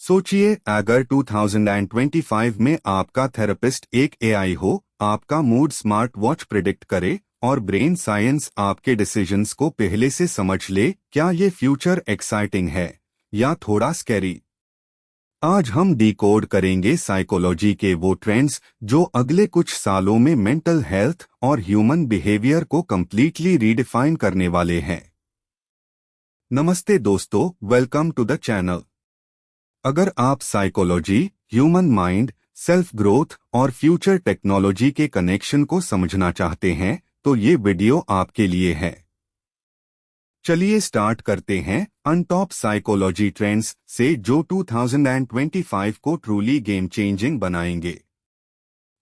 सोचिए अगर 2025 में आपका थेरेपिस्ट एक एआई हो, आपका मूड स्मार्ट वॉच प्रिडिक्ट करे और ब्रेन साइंस आपके डिसीजंस को पहले से समझ ले। क्या ये फ्यूचर एक्साइटिंग है या थोड़ा स्कैरी? आज हम डिकोड करेंगे साइकोलॉजी के वो ट्रेंड्स जो अगले कुछ सालों में मेंटल हेल्थ और ह्यूमन बिहेवियर को कंप्लीटली रीडिफाइन करने वाले हैं। नमस्ते दोस्तों, वेलकम टू द चैनल। अगर आप psychology, human mind, self growth और फ्यूचर टेक्नोलॉजी के कनेक्शन को समझना चाहते हैं तो ये वीडियो आपके लिए है। चलिए स्टार्ट करते हैं अनटॉप साइकोलॉजी ट्रेंड्स से जो 2025 को ट्रूली गेम चेंजिंग बनाएंगे।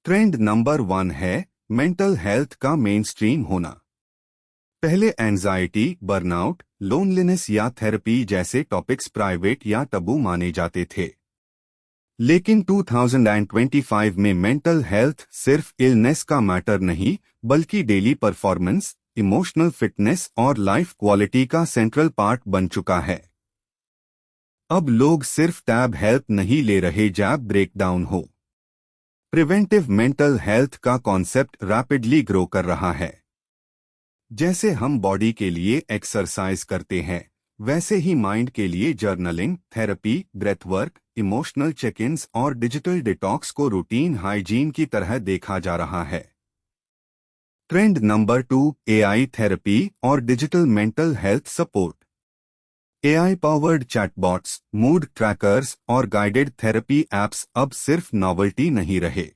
ट्रेंड नंबर 1 है मेंटल हेल्थ का मेन स्ट्रीम होना। पहले एंजाइटी, बर्नआउट, लोनलीनेस या थेरेपी जैसे टॉपिक्स प्राइवेट या टबू माने जाते थे, लेकिन 2025 में मेंटल हेल्थ सिर्फ इलनेस का मैटर नहीं बल्कि डेली परफॉर्मेंस, इमोशनल फिटनेस और लाइफ क्वालिटी का सेंट्रल पार्ट बन चुका है। अब लोग सिर्फ टैब हेल्प नहीं ले रहे जैब ब्रेकडाउन हो। प्रिवेंटिव मेंटल हेल्थ का कॉन्सेप्ट रैपिडली ग्रो कर रहा है। जैसे हम बॉडी के लिए एक्सरसाइज करते हैं, वैसे ही माइंड के लिए journaling, therapy, breathwork, emotional check ins और डिजिटल डिटॉक्स को रूटीन हाइजीन की तरह देखा जा रहा है। ट्रेंड नंबर 2, एआई थेरेपी और digital mental health support. AI powered chatbots, mood trackers और गाइडेड थेरेपी एप्स अब सिर्फ नॉवेल्टी नहीं रहे।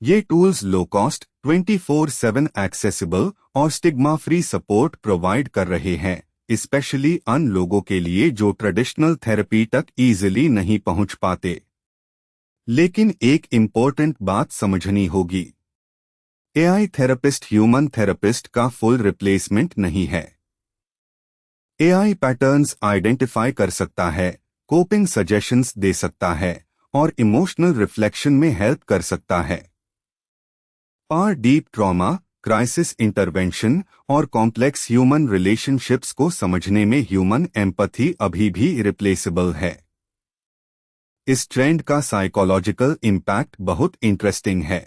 ये टूल्स लो कॉस्ट, 24/7 एक्सेसिबल और स्टिग्मा फ्री सपोर्ट प्रोवाइड कर रहे हैं, स्पेशली उन लोगों के लिए जो ट्रेडिशनल थेरेपी तक इजीली नहीं पहुंच पाते। लेकिन एक इम्पोर्टेंट बात समझनी होगी, एआई थेरेपिस्ट ह्यूमन थेरेपिस्ट का फुल रिप्लेसमेंट नहीं है। एआई पैटर्न्स आइडेंटिफाई कर सकता है, कोपिंग सजेशंस दे सकता है और इमोशनल रिफ्लेक्शन में हेल्प कर सकता है। पर डीप ट्रॉमा, क्राइसिस इंटरवेंशन और कॉम्प्लेक्स ह्यूमन रिलेशनशिप्स को समझने में ह्यूमन एम्पैथी अभी भी इरिप्लेसेबल है। इस ट्रेंड का साइकोलॉजिकल इम्पैक्ट बहुत इंटरेस्टिंग है।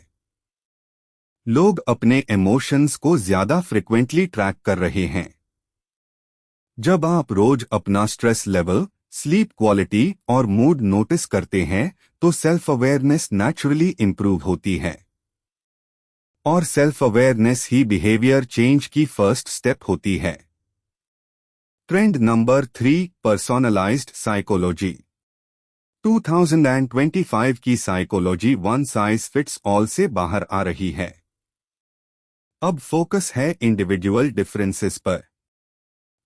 लोग अपने इमोशंस को ज्यादा फ्रिक्वेंटली ट्रैक कर रहे हैं। जब आप रोज अपना स्ट्रेस लेवल, स्लीप क्वालिटी और मूड नोटिस करते हैं तो सेल्फ अवेयरनेस नेचुरली इंप्रूव होती है। और सेल्फ अवेयरनेस ही बिहेवियर चेंज की फर्स्ट स्टेप होती है। Trend number 3, personalised psychology. 2025 की psychology one size fits all से बाहर आ रही है। अब फोकस है इंडिविजुअल डिफरेंसेस पर।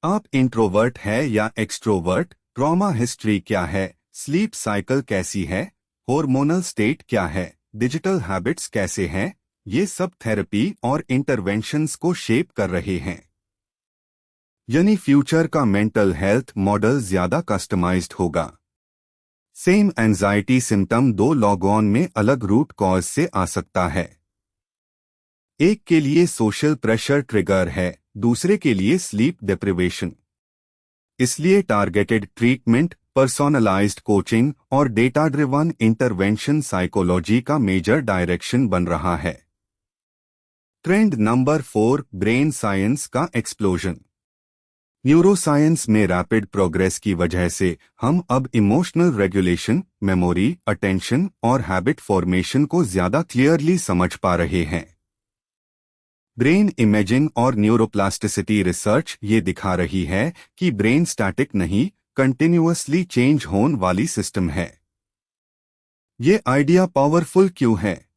आप इंट्रोवर्ट है या एक्सट्रोवर्ट, ट्रॉमा हिस्ट्री क्या है, स्लीप साइकिल कैसी है, हार्मोनल स्टेट क्या है, डिजिटल हैबिट्स कैसे हैं, ये सब थेरेपी और इंटरवेंशंस को शेप कर रहे हैं। यानी फ्यूचर का मेंटल हेल्थ मॉडल ज्यादा कस्टमाइज्ड होगा। सेम एंजाइटी सिम्टम 2 लॉग-ऑन में अलग रूट कॉज से आ सकता है। एक के लिए सोशल प्रेशर ट्रिगर है, दूसरे के लिए स्लीप डिप्रिवेशन। इसलिए टारगेटेड ट्रीटमेंट, पर्सोनलाइज्ड कोचिंग और डेटा ड्रिवन इंटरवेंशन साइकोलॉजी का मेजर डायरेक्शन बन रहा है। ट्रेंड नंबर 4, ब्रेन साइंस का एक्सप्लोजन। न्यूरोसाइंस में रैपिड प्रोग्रेस की वजह से हम अब इमोशनल रेगुलेशन, मेमोरी, अटेंशन और हैबिट फॉर्मेशन को ज्यादा क्लियरली समझ पा रहे हैं। ब्रेन इमेजिंग और न्यूरोप्लास्टिसिटी रिसर्च ये दिखा रही है कि ब्रेन स्टैटिक नहीं, कंटिन्यूअसली चेंज होने वाली सिस्टम है। ये आइडिया पावरफुल क्यों है?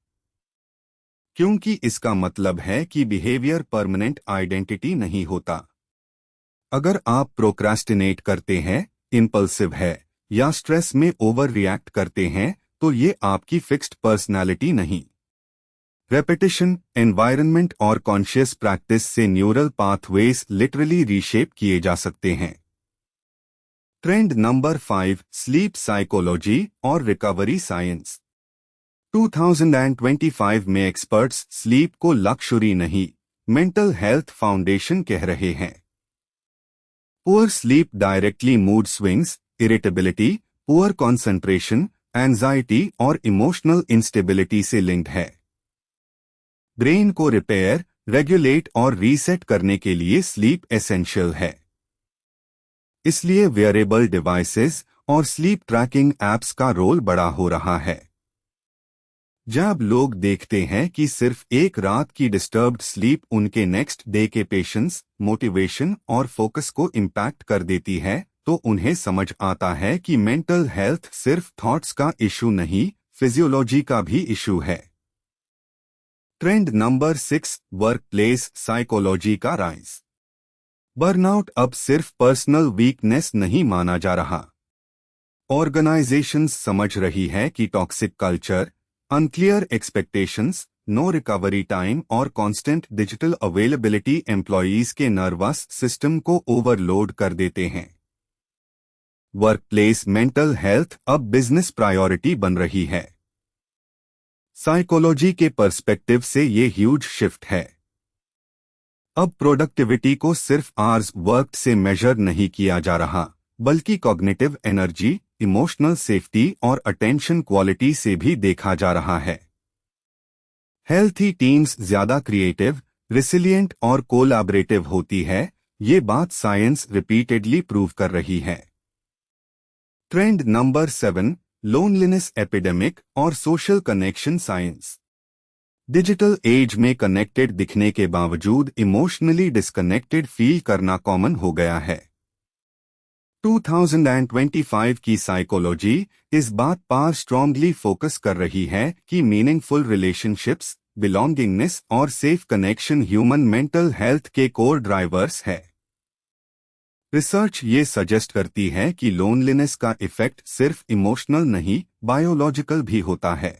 क्योंकि इसका मतलब है कि बिहेवियर परमानेंट आइडेंटिटी नहीं होता। अगर आप प्रोक्रास्टिनेट करते हैं, इंपल्सिव है या स्ट्रेस में ओवर रिएक्ट करते हैं तो ये आपकी फिक्स्ड पर्सनालिटी नहीं। रेपिटेशन, एनवायरनमेंट और कॉन्शियस प्रैक्टिस से न्यूरल पाथवेज लिटरली रीशेप किए जा सकते हैं। ट्रेंड नंबर 5, स्लीप साइकोलॉजी और रिकवरी साइंस। 2025 में एक्सपर्ट्स स्लीप को लक्ष्यूरी नहीं, मेंटल हेल्थ फाउंडेशन कह रहे हैं। Poor sleep directly mood swings, irritability, poor concentration, anxiety और इमोशनल इंस्टेबिलिटी से लिंक्ड है। ब्रेन को रिपेयर, रेगुलेट और रीसेट करने के लिए स्लीप एसेंशियल है। इसलिए वेयरेबल डिवाइसेस और स्लीप ट्रैकिंग एप्स का रोल बड़ा हो रहा है। जब लोग देखते हैं कि सिर्फ एक रात की डिस्टर्ब्ड स्लीप उनके नेक्स्ट डे के पेशेंस, मोटिवेशन और फोकस को इम्पैक्ट कर देती है, तो उन्हें समझ आता है कि मेंटल हेल्थ सिर्फ थॉट्स का इशू नहीं, फिजियोलॉजी का भी इशू है। ट्रेंड नंबर 6, वर्कप्लेस साइकोलॉजी का राइज। बर्नआउट अब सिर्फ पर्सनल वीकनेस नहीं माना जा रहा। ऑर्गेनाइजेशंस समझ रही है कि toxic culture, unclear expectations, no recovery time और कांस्टेंट डिजिटल अवेलेबिलिटी एम्प्लॉयज के नर्वस सिस्टम को ओवरलोड कर देते हैं। वर्कप्लेस मेंटल हेल्थ अब बिजनेस प्रायोरिटी बन रही है। साइकोलॉजी के पर्सपेक्टिव से ये ह्यूज शिफ्ट है। अब प्रोडक्टिविटी को सिर्फ आवर्स वर्कड से मेजर नहीं किया जा रहा, बल्कि कॉग्निटिव एनर्जी, इमोशनल सेफ्टी और अटेंशन क्वालिटी से भी देखा जा रहा है। हेल्थी टीम्स ज्यादा क्रिएटिव, रिसिलिएंट और कोलैबोरेटिव होती है, ये बात साइंस रिपीटेडली प्रूव कर रही है। ट्रेंड नंबर 7, लोनलीनेस एपिडेमिक और social connection science. Digital age में कनेक्टेड दिखने के बावजूद इमोशनली डिस्कनेक्टेड फील करना कॉमन हो गया है। 2025 की साइकोलॉजी इस बात पर स्ट्रांगली फोकस कर रही है कि मीनिंगफुल रिलेशनशिप्स, बिलोंगिंगनेस और safe connection human mental health के कोर ड्राइवर्स है। रिसर्च ये सजेस्ट करती है कि लोनलीनेस का इफेक्ट सिर्फ इमोशनल नहीं, बायोलॉजिकल भी होता है।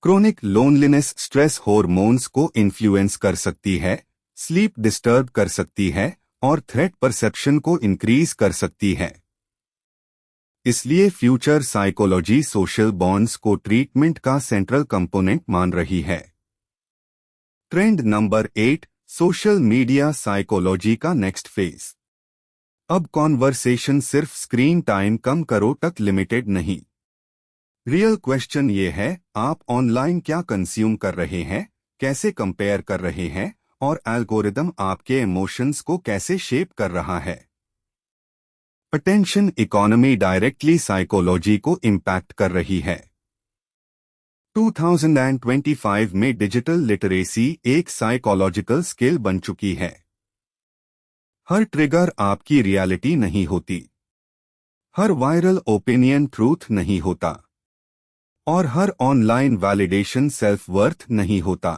क्रोनिक लोनलीनेस स्ट्रेस हार्मोन्स को इन्फ्लुएंस कर सकती है, स्लीप डिस्टर्ब कर सकती है और थ्रेट परसेप्शन को इंक्रीज कर सकती है। इसलिए फ्यूचर साइकोलॉजी सोशल बॉन्ड्स को ट्रीटमेंट का सेंट्रल कंपोनेंट मान रही है। Trend number 8, social media psychology का नेक्स्ट फेज। अब कॉन्वर्सेशन सिर्फ स्क्रीन टाइम कम करो तक लिमिटेड नहीं। रियल क्वेश्चन ये है, आप ऑनलाइन क्या कंज्यूम कर रहे हैं, कैसे कंपेयर कर रहे हैं और एल्गोरिदम आपके इमोशंस को कैसे शेप कर रहा है। अटेंशन इकोनॉमी डायरेक्टली साइकोलॉजी को इम्पैक्ट कर रही है। 2025 में डिजिटल लिटरेसी एक साइकोलॉजिकल स्किल बन चुकी है। हर ट्रिगर आपकी रियलिटी नहीं होती, हर वायरल ओपिनियन ट्रूथ नहीं होता और हर ऑनलाइन वैलिडेशन सेल्फ वर्थ नहीं होता।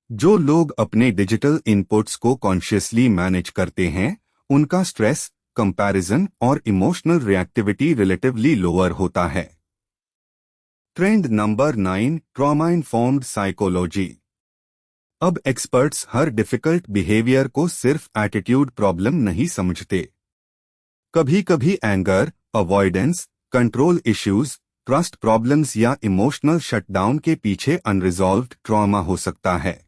जो लोग अपने डिजिटल इनपुट्स को कॉन्शियसली मैनेज करते हैं, उनका स्ट्रेस, कंपैरिजन और इमोशनल रिएक्टिविटी रिलेटिवली लोअर होता है। Trend number 9, trauma informed psychology. अब एक्सपर्ट्स हर डिफिकल्ट बिहेवियर को सिर्फ एटीट्यूड प्रॉब्लम नहीं समझते। कभी कभी anger, avoidance, control issues, trust problems या इमोशनल शटडाउन के पीछे अनरिजॉल्व्ड ट्रॉमा हो सकता है।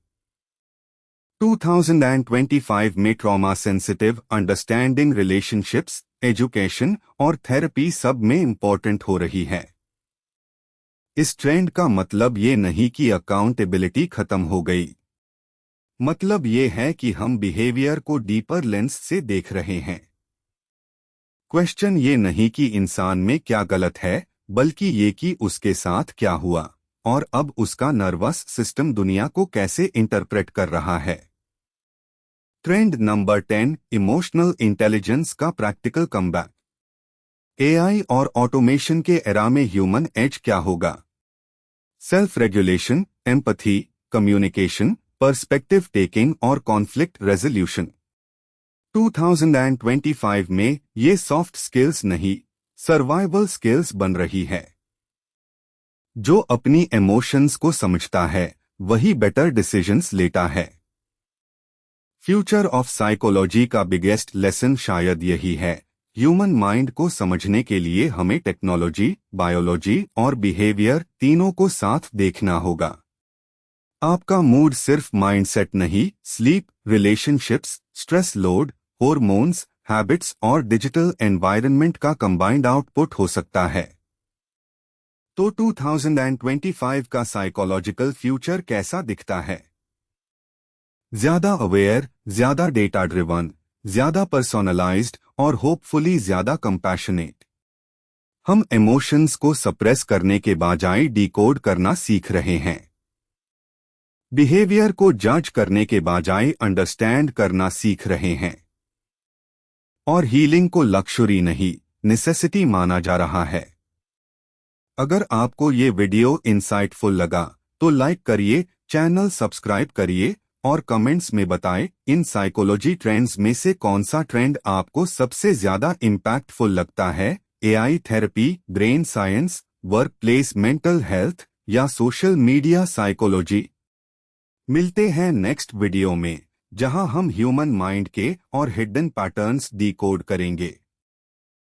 2025 में trauma sensitive understanding relationships, education और थेरेपी सब में इंपॉर्टेंट हो रही है। इस ट्रेंड का मतलब ये नहीं कि अकाउंटेबिलिटी खत्म हो गई। मतलब ये है कि हम बिहेवियर को डीपर लेंस से देख रहे हैं। क्वेश्चन ये नहीं कि इंसान में क्या गलत है, बल्कि ये कि उसके साथ क्या हुआ और अब उसका नर्वस सिस्टम दुनिया को कैसे इंटरप्रेट कर रहा है। ट्रेंड नंबर 10, इमोशनल इंटेलिजेंस का प्रैक्टिकल कमबैक। एआई और ऑटोमेशन के एरा में ह्यूमन एज क्या होगा? Self regulation, empathy, communication, perspective taking और कॉन्फ्लिक्ट रेजोल्यूशन। 2025 में ये सॉफ्ट स्किल्स नहीं, सर्वाइवल स्किल्स बन रही है। जो अपनी इमोशंस को समझता है, वही बेटर डिसीजंस लेता है। फ्यूचर ऑफ साइकोलॉजी का बिगेस्ट लेसन शायद यही है, ह्यूमन माइंड को समझने के लिए हमें टेक्नोलॉजी, बायोलॉजी और बिहेवियर तीनों को साथ देखना होगा। आपका मूड सिर्फ माइंडसेट नहीं, sleep, relationships, stress load, hormones, habits और डिजिटल एनवायरनमेंट का कंबाइंड आउटपुट हो सकता है। तो 2025 का साइकोलॉजिकल फ्यूचर कैसा दिखता है? ज्यादा अवेयर, ज्यादा डेटा ड्रिवन, ज्यादा पर्सोनलाइज्ड और होपफुली ज्यादा कंपैशनेट। हम इमोशंस को सप्रेस करने के बजाय डिकोड करना सीख रहे हैं। बिहेवियर को जज करने के बजाय अंडरस्टैंड करना सीख रहे हैं। और हीलिंग को लक्ष्योरी नहीं, नेसेसिटी माना जा रहा है। अगर आपको ये वीडियो इंसाइटफुल लगा तो लाइक करिए, चैनल सब्सक्राइब करिए और कमेंट्स में बताएं इन साइकोलॉजी ट्रेंड्स में से कौन सा ट्रेंड आपको सबसे ज्यादा इम्पैक्टफुल लगता है। AI therapy, brain science, work place mental health या सोशल मीडिया साइकोलॉजी। मिलते हैं नेक्स्ट वीडियो में, जहां हम ह्यूमन माइंड के और हिडन पैटर्न्स डिकोड करेंगे।